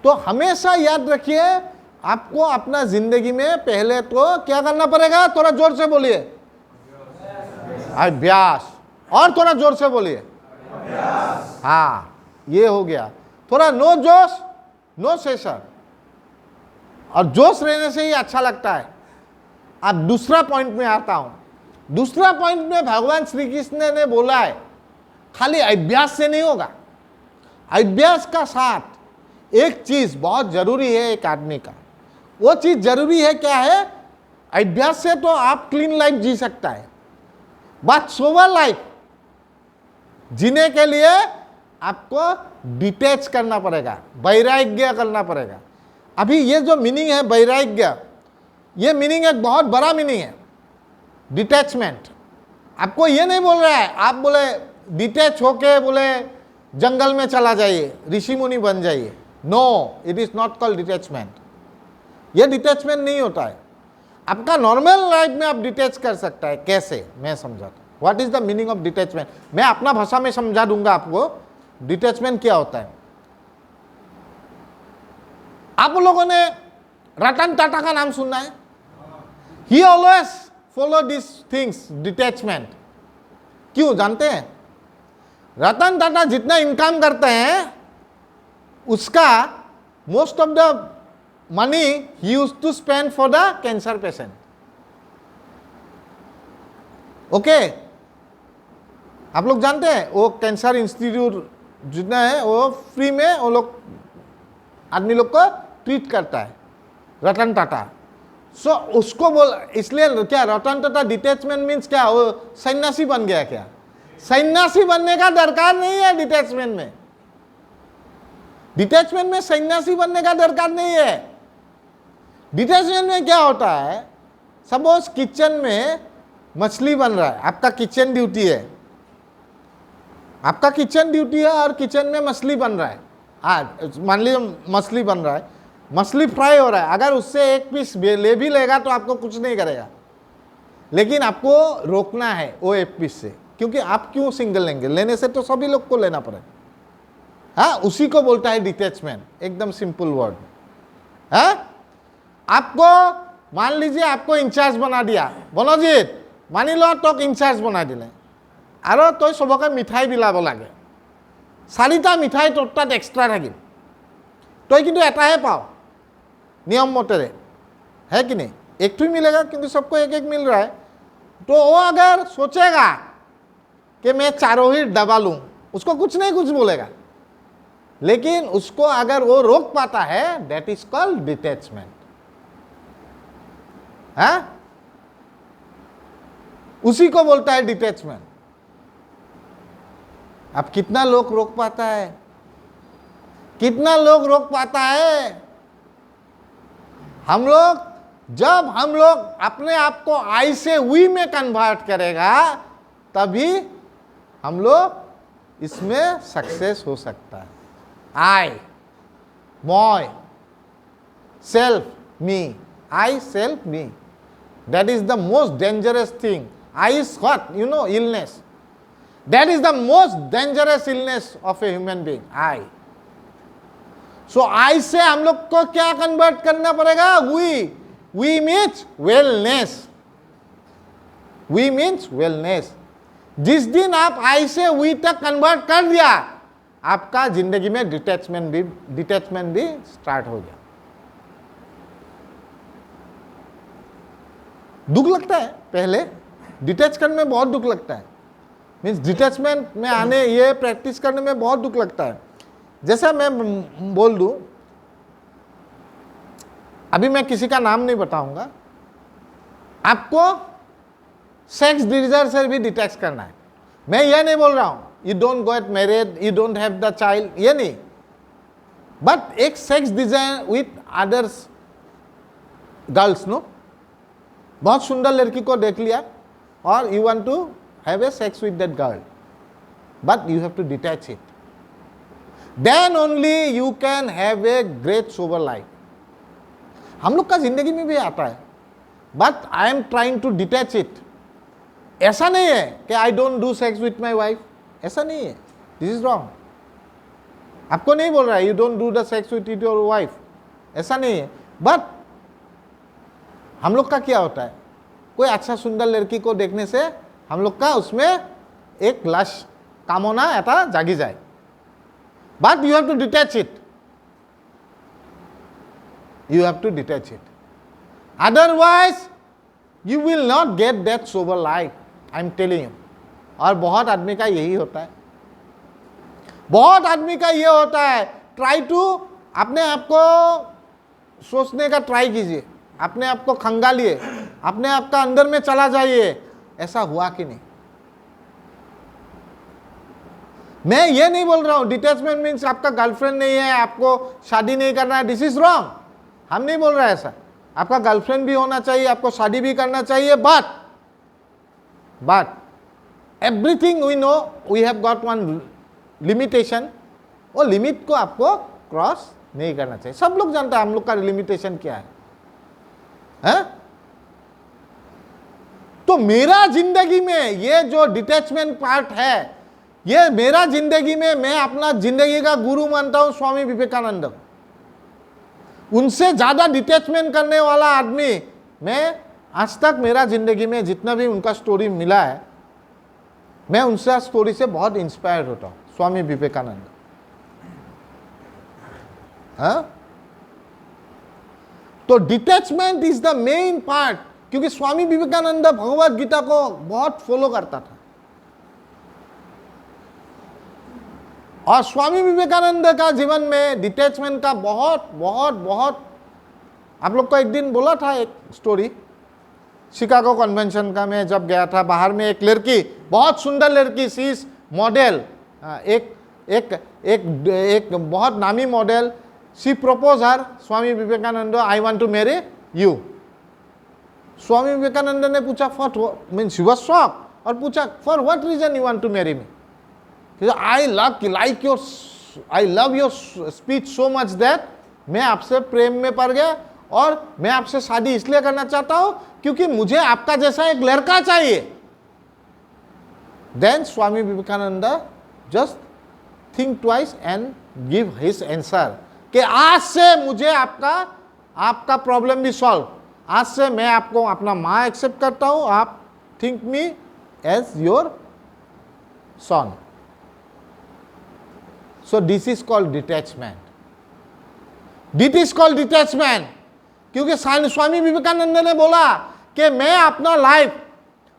तो हमेशा याद रखिए, आपको अपना जिंदगी में पहले तो क्या करना पड़ेगा, थोड़ा जोर से बोलिए, अभ्यास। और थोड़ा जोर से बोलिए, हाँ, ये हो गया। थोड़ा नो जोश नो सेशन, और जोश रहने से ही अच्छा लगता है। अब दूसरा पॉइंट में आता हूं। दूसरा पॉइंट में भगवान श्री कृष्ण ने बोला है, खाली अभ्यास से नहीं होगा, अभ्यास का साथ एक चीज बहुत जरूरी है एक आदमी का। वो चीज जरूरी है, क्या है? अभ्यास से तो आप क्लीन लाइफ जी सकता है, बट सोबर लाइफ जीने के लिए आपको डिटैच करना पड़ेगा, वैराग्य करना पड़ेगा। अभी ये जो मीनिंग है वैराग्य, ये मीनिंग एक बहुत बड़ा मीनिंग है, डिटैचमेंट। आपको ये नहीं बोल रहा है आप बोले डिटैच होके बोले जंगल में चला जाइए, ऋषि मुनि बन जाइए। No, it is not called detachment. ये डिटैचमेंट नहीं होता है। आपका नॉर्मल लाइफ में आप डिटैच कर सकता है। कैसे, मैं समझाता हूँ। What is the meaning of detachment, मैं अपना भाषा में समझा दूंगा आपको डिटैचमेंट क्या होता है। आप लोगों ने रतन टाटा का नाम सुना है? ही always follow this things, detachment. क्यों जानते हैं? रतन टाटा जितना इनकम करते हैं उसका मोस्ट ऑफ द मनी ही used to spend for the cancer patient. Okay, आप लोग जानते हैं वो कैंसर इंस्टीट्यूट जितना है वो फ्री में वो लोग आदमी लोग को ट्रीट करता है, रतन टाटा। सो उसको बोल, इसलिए क्या रतन टाटा डिटैचमेंट मीन्स क्या, वो सन्यासी बन गया क्या? सन्यासी बनने का दरकार नहीं है डिटैचमेंट में। डिटैचमेंट में सन्यासी बनने का दरकार नहीं है। डिटैचमेंट में क्या होता है, सपोज किचन में मछली बन रहा है, आपका किचन ड्यूटी है, आपका किचन ड्यूटी है और किचन में मछली बन रहा है। मान लीजिए मछली बन रहा है, मछली फ्राई हो रहा है, अगर उससे एक पीस ले भी लेगा तो आपको कुछ नहीं करेगा, लेकिन आपको रोकना है वो एक पीस से, क्योंकि आप क्यों सिंगल लेंगे, लेने से तो सभी लोग को लेना पड़ेगा। हाँ, उसी को बोलता है डिटैचमेंट, एकदम सिंपल वर्ड। हाँ, आपको मान लीजिए आपको इंचार्ज बना दिया, मनोजीत मानी लो तो इंचार्ज बना दिले, और तो सबके मिठाई बिलाब लगे, 4টা मिठाई तो तक एक्स्ट्रा থাকিল, तो किन्तु एटाहे पाओ नियम मतेरे, है कि नहीं? एक ही मिलेगा, किंतु सबको एक एक मिल रहा है। तो वो अगर सोचेगा कि मैं चारों ही दबा लूं, उसको कुछ नहीं कुछ बोलेगा, लेकिन उसको अगर वो रोक पाता है, दैट इज कॉल्ड डिटैचमेंट। हाँ, उसी को बोलता है डिटैचमेंट। अब कितना लोग रोक पाता है, कितना लोग रोक पाता है? जब हम लोग अपने आप को आई से वी में कन्वर्ट करेगा, तभी हम लोग इसमें सक्सेस हो सकता है। I, my, self, me, I, self, me, that is the most dangerous thing. I is what? You know, illness. That is the most dangerous illness of a human being. I. So I से हम लोग को क्या convert करना पड़ेगा? We. We means wellness. We means wellness. जिस दिन आप I से we तक कन्वर्ट कर दिया, आपका जिंदगी में डिटैचमेंट भी स्टार्ट हो गया। दुख लगता है पहले, डिटैच करने में बहुत दुख लगता है, मीन्स डिटैचमेंट में आने, ये प्रैक्टिस करने में बहुत दुख लगता है। जैसा मैं बोल दूं, अभी मैं किसी का नाम नहीं बताऊंगा, आपको सेक्स डिजायर से भी डिटैच करना है। मैं ये नहीं बोल रहा हूं you don't get married, you don't have the child, ये नहीं, बट एक sex desire with others girls, no, बहुत सुंदर लड़की को देख लिया और you want to have a sex with that girl, but you have to detach it, then only you can have a great sober life. हम लोग का जिंदगी में भी आता है, but I am trying to detach it. ऐसा नहीं है कि I don't do sex with my wife, ऐसा नहीं है, दिस इज रॉन्ग। आपको नहीं बोल रहा है you don't do the sex with your wife, ऐसा नहीं है। बट हम लोग का क्या होता है, कोई अच्छा सुंदर लड़की को देखने से हम लोग का उसमें एक लश कामना ऐसा जागी जाए। But you have to detach it, you have to detach it, otherwise you will not get that sober life, I am telling you। और बहुत आदमी का यही होता है, बहुत आदमी का ये होता है। ट्राई टू, अपने आप को सोचने का ट्राई कीजिए, अपने आप को खंगालिए, अपने आप का अंदर में चला जाइए, ऐसा हुआ कि नहीं। मैं ये नहीं बोल रहा हूं डिटैचमेंट मीन्स आपका गर्लफ्रेंड नहीं है, आपको शादी नहीं करना है, दिस इज रॉन्ग। हम नहीं बोल रहे ऐसा, आपका गर्लफ्रेंड भी होना चाहिए, आपको शादी भी करना चाहिए। But everything we know we have got one limitation, वो लिमिट को आपको क्रॉस नहीं करना चाहिए। सब लोग जानते हैं हम लोग का लिमिटेशन क्या है? तो मेरा जिंदगी में ये जो डिटैचमेंट पार्ट है, ये मेरा जिंदगी में, मैं अपना जिंदगी का गुरु मानता हूं स्वामी विवेकानंद। उनसे ज्यादा डिटैचमेंट करने वाला आदमी मैं आज तक मेरा जिंदगी में जितना भी उनका स्टोरी मिला है, मैं उनसे स्टोरी से बहुत इंस्पायर्ड होता हूं, स्वामी विवेकानंद। तो detachment is the main part, क्योंकि स्वामी विवेकानंद भगवत गीता को बहुत फॉलो करता था। और स्वामी विवेकानंद का जीवन में डिटैचमेंट का बहुत बहुत बहुत, आप लोग को एक दिन बोला था एक स्टोरी, शिकागो कन्वेंशन का मैं जब गया था, बाहर में एक लड़की, बहुत सुंदर लड़की, सी इज मॉडल, एक एक एक एक बहुत नामी model, she propose her Swami Vivekananda, I want to marry you. Swami Vivekananda ने पूछा for mean she was shock, और पूछा for what reason you want to marry me. I love your speech so much that मैं आपसे प्रेम में पड़ गया, और मैं आपसे शादी इसलिए करना चाहता हूं क्योंकि मुझे आपका जैसा एक लड़का चाहिए। Then Swami Vivekananda just think twice and give his answer कि आज से मुझे आपका प्रॉब्लम भी सॉल्व, आज से मैं आपको अपना माँ एक्सेप्ट करता हूं, आप think me as your son. So this is called detachment. This is called detachment. क्योंकि स्वामी विवेकानंद ने बोला कि मैं अपना लाइफ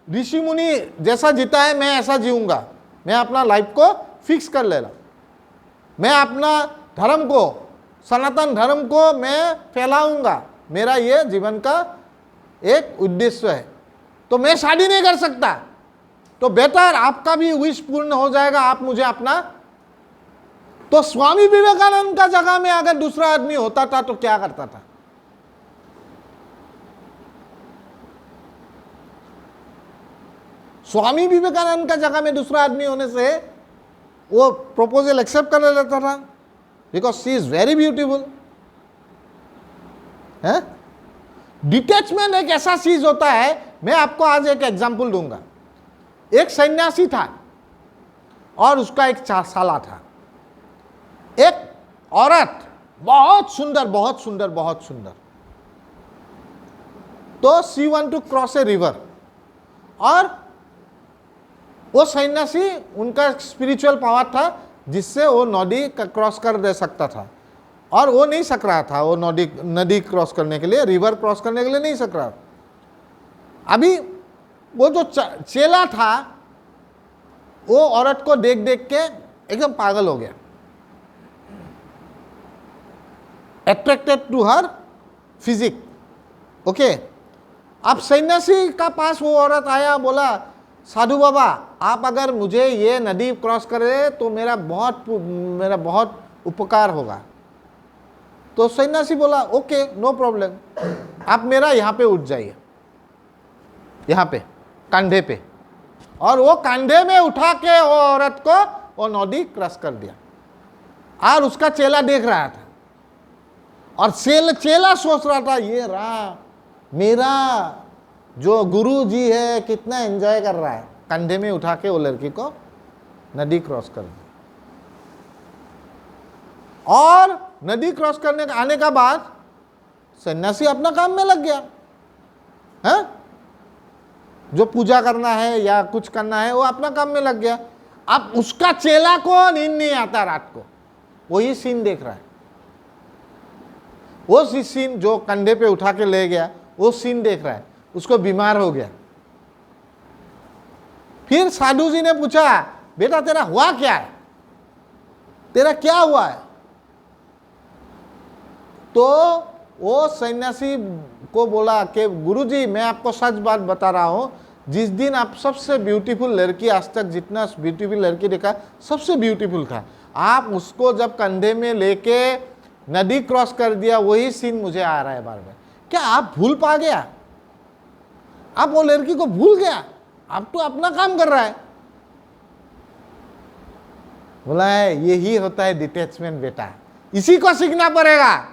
ऋषि मुनि जैसा जीता है मैं ऐसा जीऊंगा, मैं अपना लाइफ को फिक्स कर लेगा, मैं अपना धर्म को, सनातन धर्म को मैं फैलाऊंगा, मेरा ये जीवन का एक उद्देश्य है। तो मैं शादी नहीं कर सकता, तो बेटर आपका भी विश पूर्ण हो जाएगा, आप मुझे अपना। तो स्वामी विवेकानंद का जगह में अगर दूसरा आदमी होता था तो क्या करता था? स्वामी विवेकानंद का जगह में दूसरा आदमी होने से वो प्रपोजल एक्सेप्ट कर लेता था, because she is very beautiful. है डिटैचमेंट एक ऐसा चीज होता है, मैं आपको आज एक एग्जांपल दूंगा। एक सन्यासी था और उसका एक साला था। एक औरत बहुत सुंदर बहुत सुंदर बहुत सुंदर, तो she want to cross a river, और वो सन्यासी, उनका स्पिरिचुअल पावर था जिससे वो नदी क्रॉस कर दे सकता था, और वो नहीं सक रहा था, वो नदी क्रॉस करने के लिए, रिवर क्रॉस करने के लिए नहीं सक रहा। अभी वो जो चेला था वो औरत को देख देख के एकदम पागल हो गया, attracted to her physique. Okay, अब सन्यासी का पास वो औरत आया, बोला साधु बाबा आप अगर मुझे ये नदी क्रॉस करे तो मेरा बहुत उपकार होगा। तो सन्यासी बोला ओके नो प्रॉब्लम, आप मेरा यहाँ पे उठ जाइए, यहाँ पे कंधे पे, और वो कंधे में उठा के वो औरत को वो नदी क्रॉस कर दिया। और उसका चेला देख रहा था, और चेला सोच रहा था ये रहा मेरा जो गुरु जी है, कितना एंजॉय कर रहा है, कंधे में उठा के वो लड़की को नदी क्रॉस कर दी। और नदी क्रॉस करने आने का बाद सन्यासी अपना काम में लग गया है, जो पूजा करना है या कुछ करना है वो अपना काम में लग गया। अब उसका चेला को नींद नहीं आता रात को, वही सीन देख रहा है। वो सीन जो कंधे पे उठा के ले गया वो सीन देख रहा है, उसको बीमार हो गया। फिर साधु जी ने पूछा, बेटा तेरा हुआ क्या है, तेरा क्या हुआ है? तो वो सन्यासी को बोला कि गुरुजी मैं आपको सच बात बता रहा हूं, जिस दिन आप सबसे ब्यूटीफुल लड़की आज तक जितना ब्यूटीफुल लड़की देखा सबसे ब्यूटीफुल था, आप उसको जब कंधे में लेके नदी क्रॉस कर दिया, वही सीन मुझे आ रहा है बार बार। क्या आप भूल पा गया? आप वो लड़की को भूल गया? आप तो अपना काम कर रहा है। बोला है यही होता है डिटैचमेंट बेटा, इसी को सीखना पड़ेगा।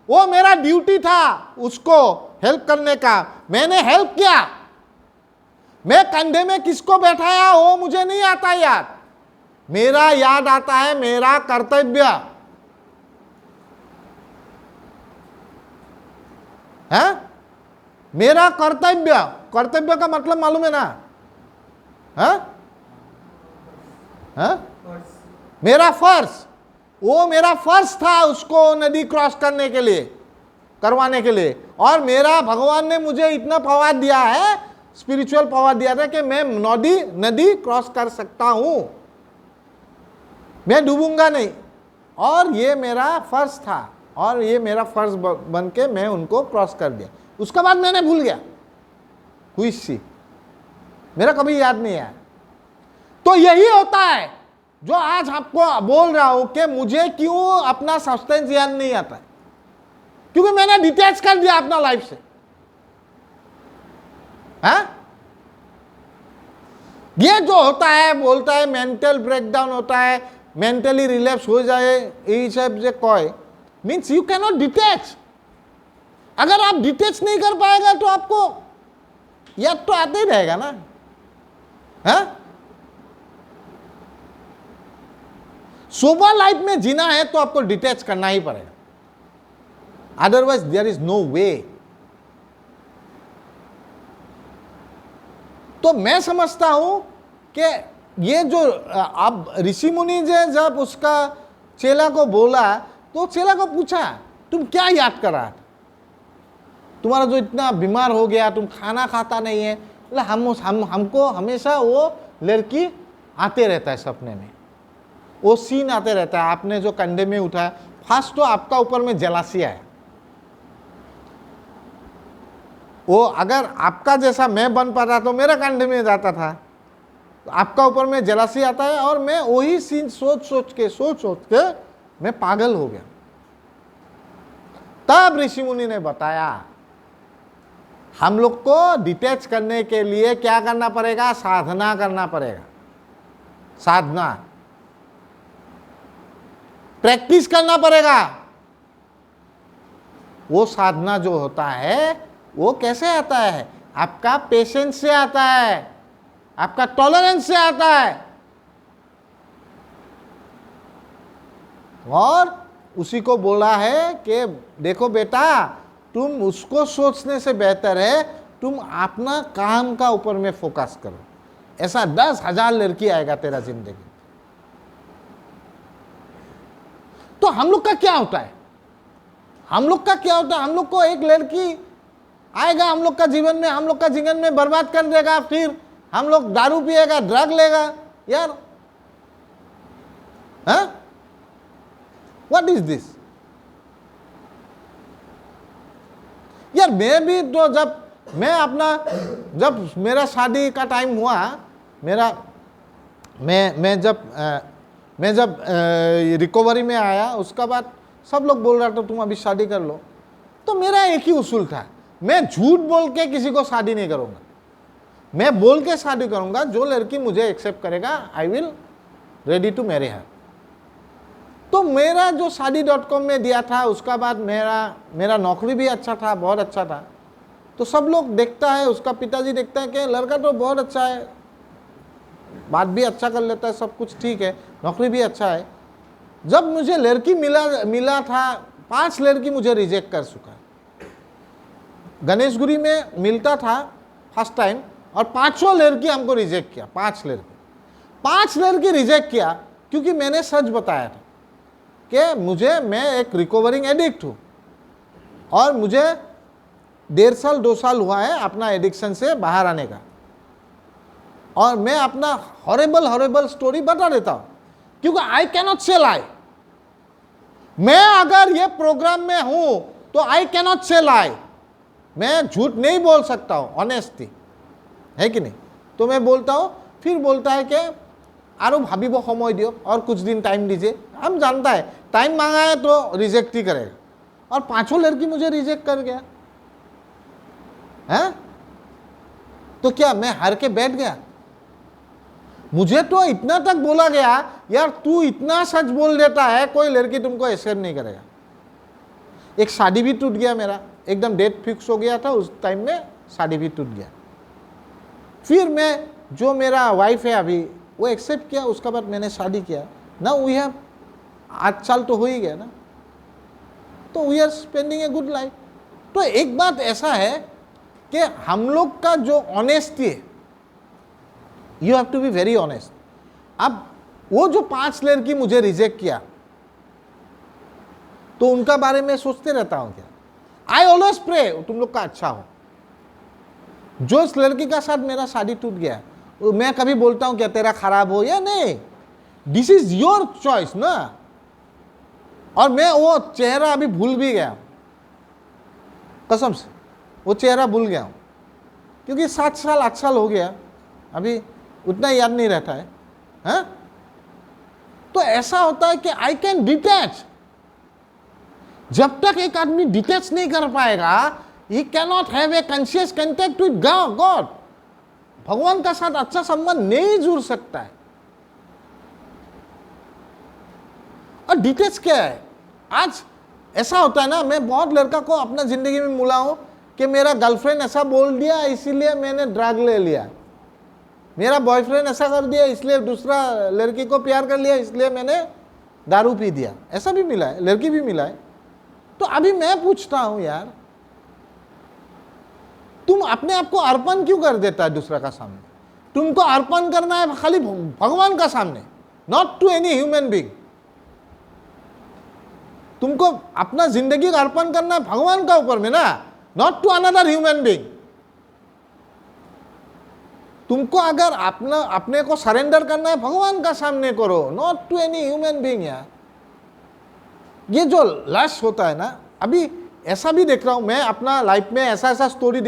वो मेरा ड्यूटी था उसको हेल्प करने का, मैंने हेल्प किया। मैं कंधे में किसको बैठाया वो मुझे नहीं आता याद, मेरा याद आता है मेरा कर्तव्य है, मेरा कर्तव्य। कर्तव्य का मतलब मालूम है ना? है? है? मेरा फर्ज, वो मेरा फर्ज था उसको नदी क्रॉस करने के लिए, करवाने के लिए। और मेरा भगवान ने मुझे इतना पावर दिया है, स्पिरिचुअल पावर दिया था कि मैं नदी क्रॉस कर सकता हूं, मैं डूबूंगा नहीं। और ये मेरा फर्ज था और ये मेरा फर्ज बन के मैं उनको क्रॉस कर दिया। उसके बाद मैंने भूल गया, हुई सी मेरा कभी याद नहीं आया। तो यही होता है जो आज आपको बोल रहा हूं कि मुझे क्यों अपना सब्सटेंस याद नहीं आता है, क्योंकि मैंने डिटैच कर दिया अपना लाइफ से। हाँ? ये जो होता है बोलता है मेंटल ब्रेकडाउन होता है, मेंटली रिलैप्स हो जाए, यही सब जो कहे means you can not detach. अगर आप डिटैच नहीं कर पाएगा तो आपको याद तो आते ही रहेगा ना। हाँ? सोबर लाइफ में जीना है तो आपको डिटैच करना ही पड़ेगा, अदरवाइज देयर इज नो वे। तो मैं समझता हूं कि ये जो अब ऋषि मुनि जब उसका चेला को बोला तो चेला को पूछा तुम क्या याद कर रहा था, तुम्हारा जो इतना बीमार हो गया, तुम खाना खाता नहीं है। हमको हमेशा वो लड़की आते रहता है सपने में, वो सीन आते रहता है। आपने जो कंधे में उठाया, फर्स्ट तो आपका ऊपर में जलासी आया। वो अगर आपका जैसा मैं बन पा रहा तो मेरा कंधे में जाता था, तो आपका ऊपर में जलासी आता है। और मैं वही सीन सोच सोच के मैं पागल हो गया। तब ऋषि मुनि ने बताया हम लोग को डिटैच करने के लिए क्या करना पड़ेगा, साधना करना पड़ेगा। साधना, प्रैक्टिस करना पड़ेगा। वो साधना जो होता है वो कैसे आता है, आपका पेशेंस से आता है, आपका टॉलरेंस से आता है। और उसी को बोला है कि देखो बेटा, तुम उसको सोचने से बेहतर है तुम अपना काम का ऊपर में फोकस करो। ऐसा 10,000 लड़की आएगा तेरा जिंदगी। तो हम लोग का क्या होता है, हम लोग को एक लड़की आएगा हम लोग का जीवन में, हम लोग का जीवन में बर्बाद कर देगा, फिर हम लोग दारू पिएगा, ड्रग लेगा। यार व्हाट इज दिस यार। मैं भी तो जब मेरा शादी का टाइम हुआ, मैं जब रिकवरी में आया, उसका बाद सब लोग बोल रहा था तुम अभी शादी कर लो। तो मेरा एक ही उसूल था, मैं झूठ बोल के किसी को शादी नहीं करूंगा। मैं बोल के शादी करूंगा, जो लड़की मुझे एक्सेप्ट करेगा I will ready to marry her. तो मेरा जो शादी.com में दिया था, उसका बाद मेरा नौकरी भी अच्छा था, बहुत अच्छा था। तो सब लोग देखता है, उसका पिताजी देखता है कि लड़का तो बहुत अच्छा है, बात भी अच्छा कर लेता है, सब कुछ ठीक है, नौकरी भी अच्छा है। जब मुझे लड़की मिला था, 5 लड़की मुझे रिजेक्ट कर चुका है। गणेशगुरी में मिलता था फर्स्ट टाइम, और 5 लड़की हमको रिजेक्ट किया। 5 लड़की रिजेक्ट किया क्योंकि मैंने सच बताया था कि मैं एक रिकवरिंग एडिक्ट हूँ, और मुझे 1.5 साल 2 साल हुआ है अपना एडिक्शन से बाहर आने का, और मैं अपना हॉरेबल स्टोरी बता देता हूँ, क्योंकि आई कैनॉट से लाई। मैं अगर ये प्रोग्राम में हूं तो आई कैनॉट से लाई, मैं झूठ नहीं बोल सकता हूं, ऑनेस्टी है कि नहीं। तो मैं बोलता हूं, फिर बोलता है कि आरो भाभी समय दियो और कुछ दिन टाइम दीजिए। हम जानता है टाइम मांगा है तो रिजेक्ट ही करेगा, और 5 लड़की मुझे रिजेक्ट कर गया है। तो क्या मैं हार के बैठ गया? मुझे तो इतना तक बोला गया, यार तू इतना सच बोल देता है, कोई लड़की तुमको एक्सेप्ट नहीं करेगा। एक शादी भी टूट गया मेरा, एकदम डेट फिक्स हो गया था उस टाइम में, शादी भी टूट गया। फिर मैं, जो मेरा वाइफ है अभी, वो एक्सेप्ट किया, उसके बाद मैंने शादी किया ना। वी हैव 8 साल तो हो ही गया ना, तो we are spending a good life. तो एक बात ऐसा है कि हम लोग का जो ऑनेस्टी है, you have to be very honest. अब वो जो 5 लड़की मुझे रिजेक्ट किया, तो उनका बारे में सोचते रहता हूं क्या? आई ऑलवेज प्रे तुम लोग का अच्छा हो। जो इस लड़की का साथ मेरा शादी टूट गया, मैं कभी बोलता हूं क्या तेरा खराब हो या नहीं? दिस इज योर चॉइस ना। और मैं वो चेहरा अभी भूल भी गया, कसम से वो चेहरा भूल गया हूं, क्योंकि 7 साल 8 साल हो गया, अभी उतना याद नहीं रहता है, हाँ? तो ऐसा होता है कि आई कैन डिटैच। जब तक एक आदमी डिटैच नहीं कर पाएगा, he can not have a conscious contact with God. भगवान का साथ अच्छा संबंध नहीं जुड़ सकता है। और डिटेच क्या है? आज ऐसा होता है ना, मैं बहुत लड़का को अपना जिंदगी में मिला हूं कि मेरा गर्लफ्रेंड ऐसा बोल दिया इसीलिए मैंने ड्रग ले लिया, मेरा बॉयफ्रेंड ऐसा कर दिया इसलिए दूसरा लड़की को प्यार कर लिया, इसलिए मैंने दारू पी दिया। ऐसा भी मिला है, लड़की भी मिला है। तो अभी मैं पूछता हूं यार, तुम अपने आप को अर्पण क्यों कर देता है दूसरा का सामने? तुमको अर्पण करना है खाली भगवान का सामने, not to any human being. तुमको अपना जिंदगी का अर्पण करना है भगवान का ऊपर में ना, not to another human being. तुमको अगर अपने को सरेंडर करना है भगवान का सामने करो, not to any human being. यार ये जो लश होता है ना, अभी ऐसा भी देख रहा हूं मैं अपना लाइफ में, ऐसा स्टोरी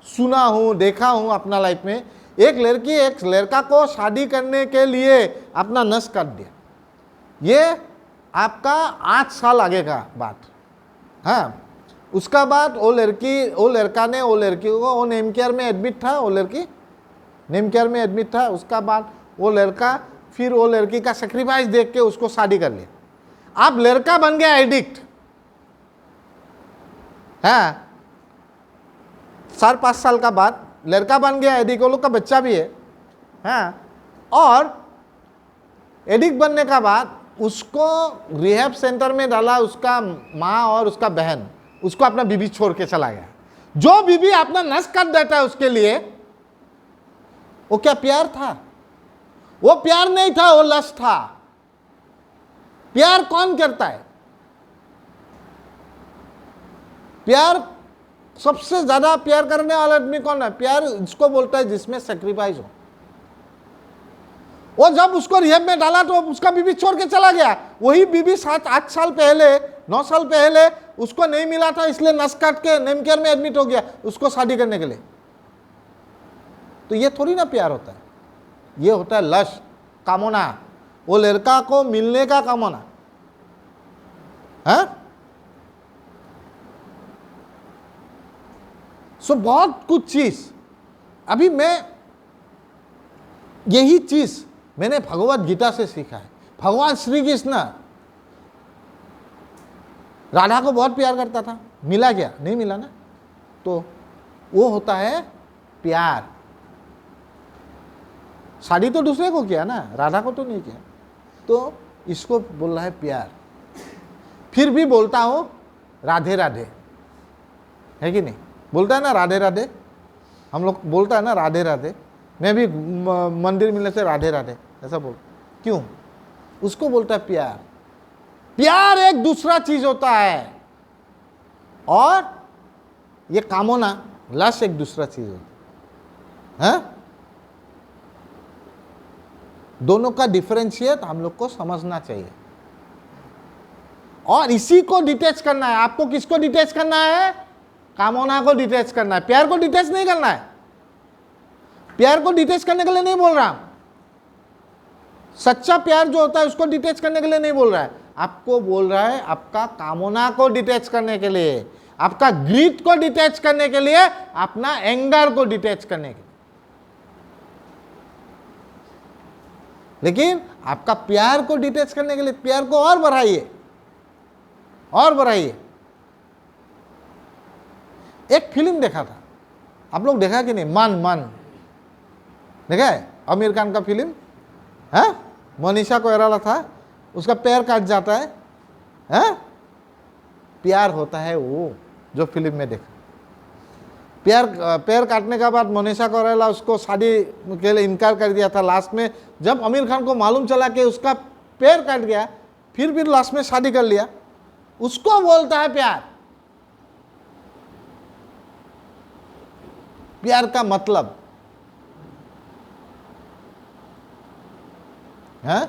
सुना हूं, देखा हूं अपना लाइफ में। एक लड़की एक लड़का को शादी करने के लिए अपना नस काट दिया। ये आपका 8 साल आगे का बात, हाँ। उसका बाद वो लड़का ने वो लड़की को, वो नेम केयर में एडमिट था, वो लड़की नेम केयर में एडमिट था। उसका बाद वो लड़का, फिर वो लड़की का सेक्रीफाइस देख के उसको शादी कर लिया। अब लड़का बन गया एडिक्ट, हाँ। 4-5 साल का बाद लड़का बन गया एडिक्ट, वो लोग का बच्चा भी है, हाँ। और एडिक्ट बनने का बाद उसको रिहैब सेंटर में डाला उसका माँ और उसका बहन, उसको अपना बीबी छोड़ के चला गया। जो बीबी अपना नस काट देता है उसके लिए, वो क्या प्यार था? वो प्यार नहीं था, वो लस्ट था। प्यार कौन करता है? प्यार, सबसे ज्यादा प्यार करने वाला आदमी कौन है? प्यार इसको बोलता है जिसमें सेक्रीफाइस हो। वो जब उसको रिहैब में डाला तो उसका बीबी छोड़ के चला गया। वही बीबी 7-8 साल पहले, 9 साल पहले उसको नहीं मिला था, इसलिए नस काट के नेम केयर में एडमिट हो गया उसको शादी करने के लिए। तो ये थोड़ी ना प्यार होता है, ये होता है लश, कामना, वो लड़का को मिलने का कामना, है। सो बहुत कुछ चीज, अभी मैं यही चीज मैंने भगवत गीता से सीखा है। भगवान श्री कृष्ण राधा को बहुत प्यार करता था, मिला क्या? नहीं मिला ना। तो वो होता है प्यार। शादी तो दूसरे को किया ना, राधा को तो नहीं किया। तो इसको बोल रहा है प्यार। फिर भी बोलता हूं राधे राधे, है कि नहीं? बोलता है ना राधे राधे, हम लोग बोलता है ना राधे राधे। मैं भी मंदिर मिलने से राधे राधे ऐसा बोल, क्यों? उसको बोलता है प्यार। प्यार एक दूसरा चीज होता है, और ये कामना लश एक दूसरा चीज होता है। दोनों का डिफरेंशिएट हम लोग को समझना चाहिए, और इसी को डिटेच करना है। आपको किसको डिटेच करना है? कामना को डिटेच करना है, प्यार को डिटेच नहीं करना है। प्यार को डिटेच करने के लिए नहीं बोल रहा, सच्चा प्यार जो होता है उसको डिटेच करने के लिए नहीं बोल रहा है। आपको बोल रहा है आपका कामना को डिटेच करने के लिए, आपका ग्रीड को डिटेच करने के लिए, अपना एंगर को डिटेच करने के लिए। लेकिन आपका प्यार को डिटेच करने के लिए प्यार को और बढ़ाइए, और बढ़ाइए। एक फिल्म देखा था, आप लोग देखा कि नहीं? मन देखा है? आमिर खान का फिल्म है। मनीषा कोइराला था, उसका पैर काट जाता है, प्यार होता है वो जो फिल्म में देखा। पैर काटने के बाद मनीषा कोइराला उसको शादी के लिए इनकार कर दिया था। लास्ट में जब आमिर खान को मालूम चला कि उसका पैर काट गया, फिर भी लास्ट में शादी कर लिया। उसको बोलता है प्यार। प्यार का मतलब है,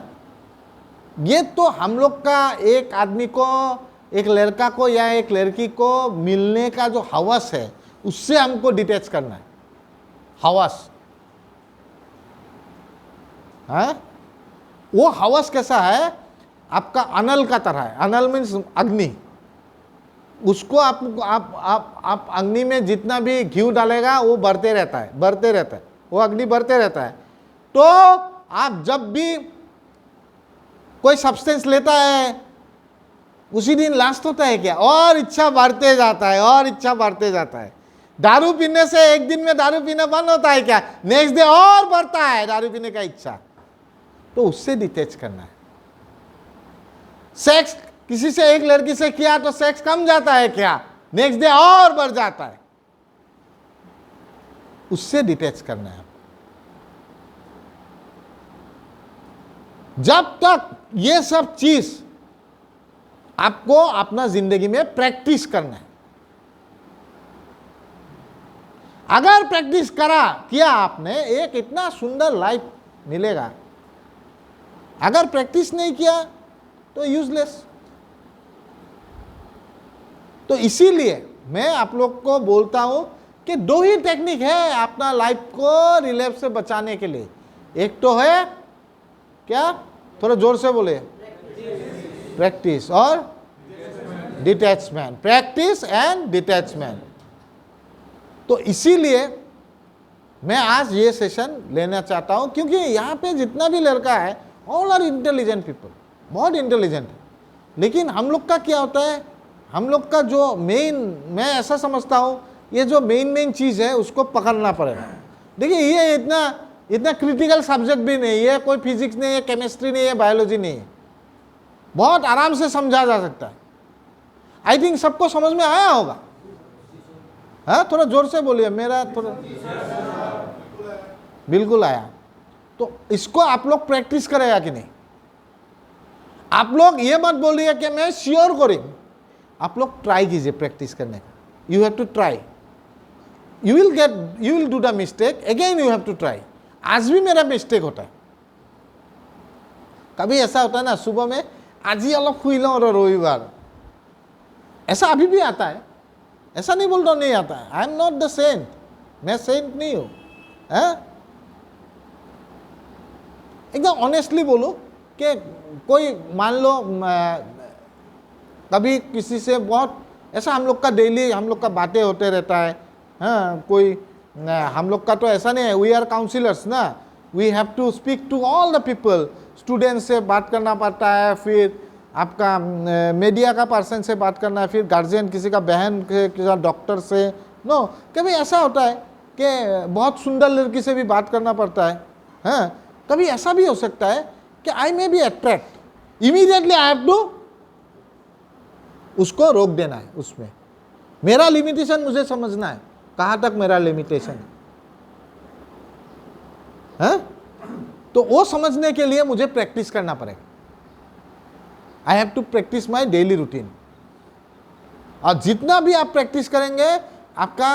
ये तो हम लोग का एक आदमी को, एक लड़का को या एक लड़की को मिलने का जो हवस है, उससे हमको डिटेच करना है। हवस है, वो हवस कैसा है? आपका अनल का तरह है। अनल मीन्स अग्नि। उसको आप अग्नि में जितना भी घी डालेगा वो बढ़ते रहता है, बढ़ते रहता है, वो अग्नि बढ़ते रहता है। तो आप जब भी कोई सब्सटेंस लेता है, उसी दिन लास्ट होता है क्या? और इच्छा बढ़ते जाता है, और इच्छा बढ़ते जाता है। दारू पीने से एक दिन में दारू पीना बंद होता है क्या? नेक्स्ट डे और बढ़ता है दारू पीने का इच्छा। तो उससे डिटेच करना है। सेक्स किसी से, एक लड़की से किया तो सेक्स कम जाता है क्या? नेक्स्ट डे और बढ़ जाता है। उससे डिटेच करना है। जब तक ये सब चीज आपको अपना जिंदगी में प्रैक्टिस करना है। अगर प्रैक्टिस किया आपने, एक इतना सुंदर लाइफ मिलेगा। अगर प्रैक्टिस नहीं किया तो यूजलेस। तो इसीलिए मैं आप लोग को बोलता हूं कि दो ही टेक्निक है अपना लाइफ को रिलैप्स से बचाने के लिए। एक तो है क्या? थोड़ा जोर से बोले, प्रैक्टिस और डिटैचमेंट। Practice and detachment. तो इसीलिए मैं आज ये सेशन लेना चाहता हूं, क्योंकि यहां पे जितना भी लड़का है, ऑल आर इंटेलिजेंट पीपल, बहुत इंटेलिजेंट है। लेकिन हम लोग का क्या होता है? हम लोग का जो मेन, मैं ऐसा समझता हूं, ये जो मेन चीज है उसको पकड़ना पड़ेगा। देखिए ये इतना क्रिटिकल सब्जेक्ट भी नहीं है, कोई फिजिक्स नहीं है, केमिस्ट्री नहीं है, बायोलॉजी नहीं है, बहुत आराम से समझा जा सकता है। आई थिंक सबको समझ में आया होगा। हाँ, थोड़ा जोर से बोलिए, मेरा थोड़ा बिल्कुल आया। तो इसको आप लोग प्रैक्टिस करेगा कि नहीं? आप लोग ये मत बोलिए कि मैं श्योर करूँ, आप लोग ट्राई कीजिए प्रैक्टिस करने का। You have to try, you will do the mistake, again you have to try. आज भी मेरा मिस्टेक होता है। कभी ऐसा होता है ना, सुबह में आज ही अलग हुई लो रविवार, ऐसा अभी भी आता है। ऐसा नहीं बोल रहा नहीं आता है। I am not the saint, मैं सेंट नहीं हूं। एकदम ऑनेस्टली बोलो कि कोई मान लो कभी किसी से बहुत ऐसा, हम लोग का डेली हम लोग का बातें होते रहता है। हाँ, कोई हम लोग का तो ऐसा नहीं है, वी आर काउंसिलर्स ना, we have to speak to all the people. Student से बात करना पड़ता है, फिर आपका मीडिया का पर्सन से बात करना है, फिर गार्जियन, किसी का बहन के, किसी डॉक्टर से। नो, कभी ऐसा होता है कि बहुत सुंदर लड़की से भी बात करना पड़ता है। हाँ, कभी ऐसा भी हो सकता है कि I may be attract, immediately I have to उसको रोक देना है। उसमें मेरा लिमिटेशन मुझे समझना है, कहां तक मेरा लिमिटेशन है, तो वो समझने के लिए मुझे प्रैक्टिस करना पड़ेगा। I have to practise my daily routine. और जितना भी आप प्रैक्टिस करेंगे, आपका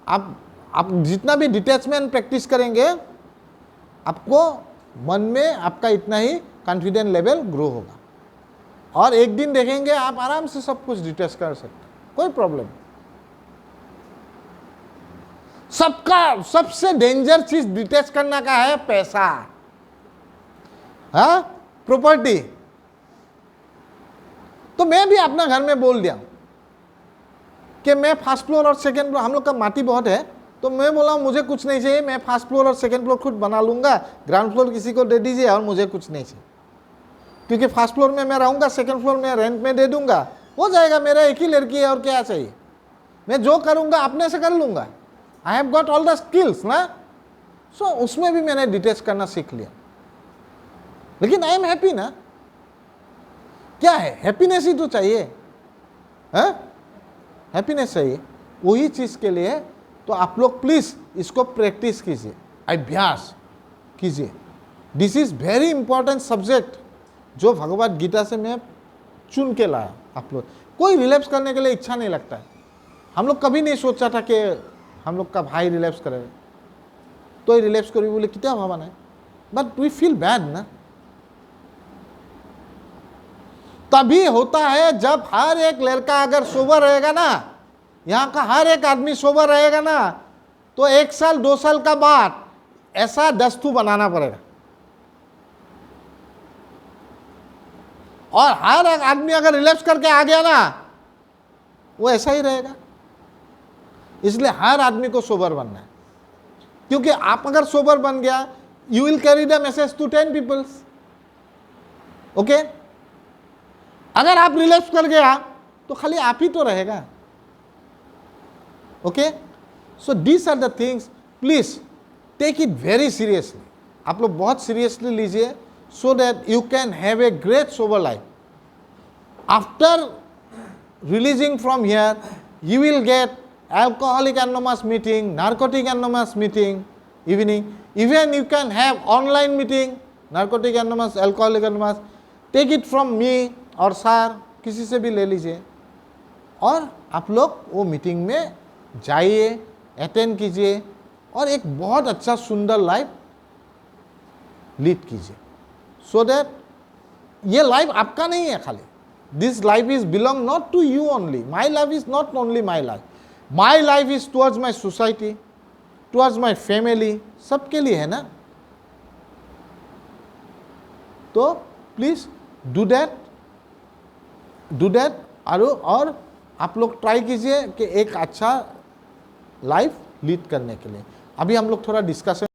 आप जितना भी डिटैचमेंट प्रैक्टिस करेंगे, आपको मन में आपका इतना ही कॉन्फिडेंस लेवल ग्रो होगा। और एक दिन देखेंगे आप आराम से सब कुछ डिटेच कर सकते, कोई प्रॉब्लम। सबका सबसे डेंजर चीज डिटेच करना का है पैसा, हाँ, प्रॉपर्टी। तो मैं भी अपना घर में बोल दिया कि मैं फर्स्ट फ्लोर और सेकंड फ्लोर, हम लोग का माटी बहुत है, तो मैं बोला मुझे कुछ नहीं चाहिए, मैं फर्स्ट फ्लोर और सेकंड फ्लोर खुद बना लूंगा, ग्राउंड फ्लोर किसी को दे दीजिए और मुझे कुछ नहीं चाहिए, क्योंकि फर्स्ट फ्लोर में मैं रहूंगा, सेकंड फ्लोर में रेंट में दे दूंगा, हो जाएगा, मेरा एक ही लड़की है और क्या चाहिए, मैं जो करूंगा अपने से कर लूंगा, I have got all the skills ना। सो उसमें भी मैंने डिटेच करना सीख लिया, लेकिन आई एम हैप्पी ना। क्या है, हैप्पीनेस ही तो चाहिए, है, हैप्पीनेस चाहिए, वही चीज के लिए तो आप लोग प्लीज इसको प्रैक्टिस कीजिए, अभ्यास कीजिए। This is very important subject जो भगवत गीता से मैं चुन के लाया। आप लोग कोई रिलैप्स करने के लिए इच्छा नहीं लगता है। हम लोग कभी नहीं सोचा था कि हम लोग का भाई रिलैप्स करेगा, तो ही रिलैप्स करेगी बोले कितना भावना है, बट वी फील बैड ना। तभी होता है जब हर एक लड़का अगर सोबर रहेगा ना, यहाँ का हर एक आदमी सोबर रहेगा ना, तो 1 साल 2 साल का बाद ऐसा दस्तू बनाना पड़ेगा। और हर एक आदमी अगर रिलैप्स करके आ गया ना, वो ऐसा ही रहेगा। इसलिए हर आदमी को सोबर बनना है, क्योंकि आप अगर सोबर बन गया, you will carry the message to 10 peoples. Okay, अगर आप रिलैप्स कर गया तो खाली आप ही तो रहेगा। Okay, so these are the things, please take it very seriously. आप लोग बहुत सीरियसली लीजिए, so that you can have a great sober life. After releasing from here, you will get Alcoholic Anonymous meeting, Narcotic Anonymous meeting, evening. Even you can have online meeting, Narcotic Anonymous, Alcoholic Anonymous. Take it from me और sir, किसी से भी ले लीजिए, और आप लोग वो मीटिंग में जाइए, अटेंड कीजिए, और एक बहुत अच्छा सुंदर लाइफ लीड कीजिए। सो दैट ये लाइफ आपका नहीं है खाली, this life is belong not to you only, my life is not only my life, my life is towards my society, towards my family, सबके लिए है ना। तो प्लीज डू दैट और आप लोग ट्राई कीजिए कि एक अच्छा लाइफ लीड करने के लिए। अभी हम लोग थोड़ा डिस्कशन